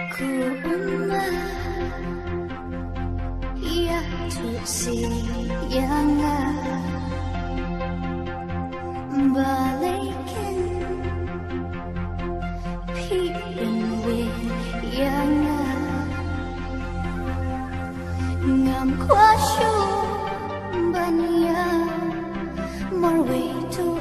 Ku ummat ya tusi yang balikin pirin win yang ngam kwa shu ban ya morwe tu